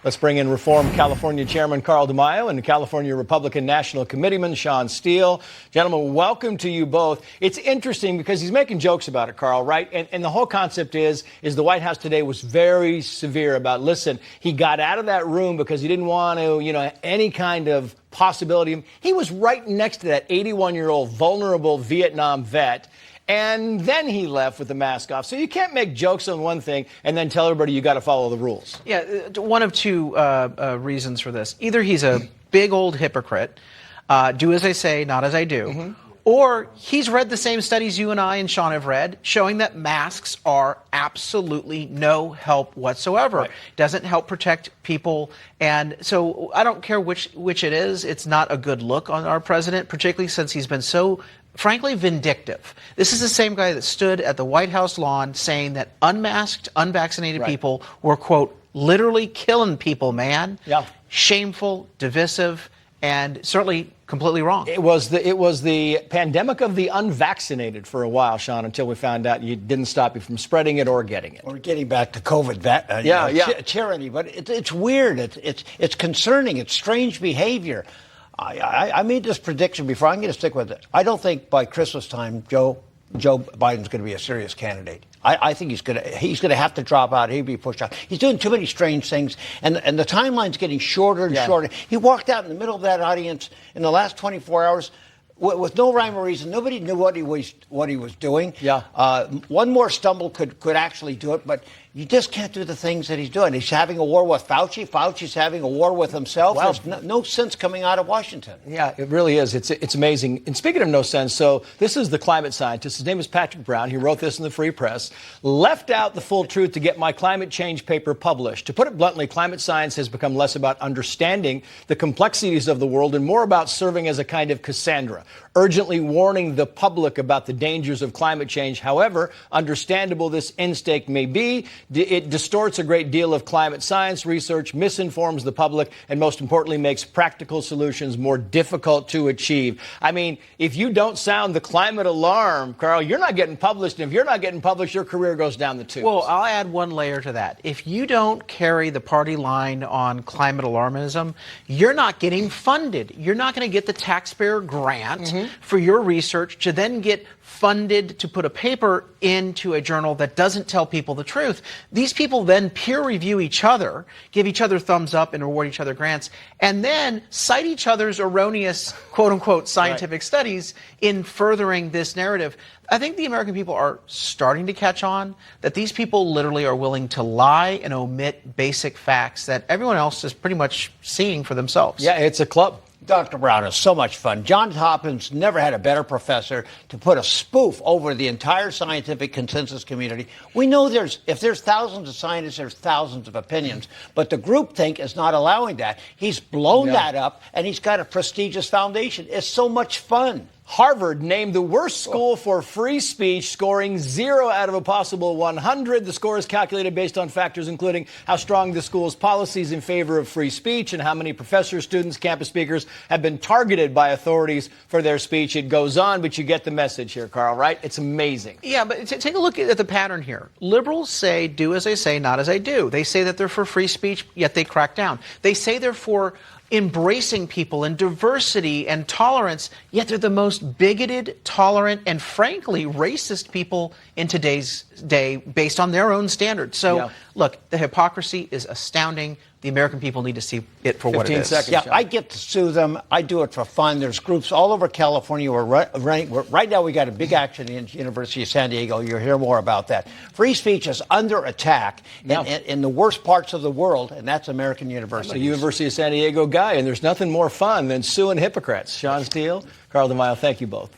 Let's bring in Reform California Chairman Carl DeMaio and the California Republican National Committeeman Sean Steele. Gentlemen, welcome to you both. It's interesting because he's making jokes about it, Carl, right? And the whole concept is the White House today was very severe about, listen, he got out of that room because he didn't want to, any kind of possibility. He was right next to that 81-year-old vulnerable Vietnam vet. And then he left with the mask off. So you can't make jokes on one thing and then tell everybody you got to follow the rules. Yeah, one of two reasons for this. Either he's a big old hypocrite, do as I say, not as I do, or he's read the same studies you and I and Sean have read, showing that masks are absolutely no help whatsoever. Right. Doesn't help protect people. And so I don't care which it is. It's not a good look on our president, particularly since he's been so frankly vindictive. This is the same guy that stood at the White House lawn saying that unmasked, unvaccinated people were, quote, literally killing people, man. Yeah. Shameful, divisive, and certainly completely wrong. It was the pandemic of the unvaccinated for a while, Sean, until we found out you didn't stop you from spreading it or getting it. We're getting back to COVID tyranny, but it's weird. It's concerning. It's strange behavior. I made this prediction before. I'm going to stick with it. I don't think by Christmas time Joe Biden's going to be a serious candidate. I think he's going to have to drop out. He'll be pushed out. He's doing too many strange things, and the timeline's getting shorter and shorter. He walked out in the middle of that audience in the last 24 hours with no rhyme or reason. Nobody knew what he was doing. Yeah. One more stumble could actually do it, but you just can't do the things that he's doing. He's having a war with Fauci. Fauci's having a war with himself. Wow. There's no sense coming out of Washington. Yeah, it really is. It's amazing. And speaking of no sense, so this is the climate scientist. His name is Patrick Brown. He wrote this in the Free Press. Left out the full truth to get my climate change paper published. To put it bluntly, climate science has become less about understanding the complexities of the world and more about serving as a kind of Cassandra, urgently warning the public about the dangers of climate change. However understandable this instinct may be, it distorts a great deal of climate science research, misinforms the public, and most importantly, makes practical solutions more difficult to achieve. I mean, if you don't sound the climate alarm, Carl, you're not getting published. And if you're not getting published, your career goes down the tubes. Well, I'll add one layer to that. If you don't carry the party line on climate alarmism, you're not getting funded. You're not going to get the taxpayer grant for your research to then get funded to put a paper into a journal that doesn't tell people the truth. These people then peer review each other, give each other thumbs up and reward each other grants, and then cite each other's erroneous, quote unquote, scientific studies in furthering this narrative. I think the American people are starting to catch on that these people literally are willing to lie and omit basic facts that everyone else is pretty much seeing for themselves. Yeah, it's a club. Dr. Brown is so much fun. Johns Hopkins never had a better professor to put a spoof over the entire scientific consensus community. We know if there's thousands of scientists, there's thousands of opinions, but the groupthink is not allowing that. He's blown that up, and he's got a prestigious foundation. It's so much fun. Harvard named the worst school for free speech, scoring 0 out of a possible 100. The score is calculated based on factors including how strong the school's policies in favor of free speech and how many professors, students, campus speakers have been targeted by authorities for their speech. It goes on, but you get the message here, Carl, right? It's amazing. Yeah, but take a look at the pattern here. Liberals say, do as I say, not as I do. They say that they're for free speech, yet they crack down. They say they're for embracing people and diversity and tolerance, yet they're the most bigoted, tolerant, and frankly racist people in today's day based on their own standards. So, look, the hypocrisy is astounding. The American people need to see it for what it is. 15 seconds. Yeah, I get to sue them. I do it for fun. There's groups all over California. Right now we got a big action in University of San Diego. You'll hear more about that. Free speech is under attack in the worst parts of the world, and that's American universities. I'm a University of San Diego guy, and there's nothing more fun than suing hypocrites. Sean Steele, Carl DeMaio, thank you both.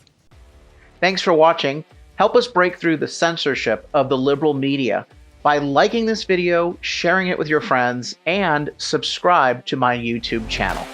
Thanks for watching. Help us break through the censorship of the liberal media by liking this video, sharing it with your friends, and subscribe to my YouTube channel.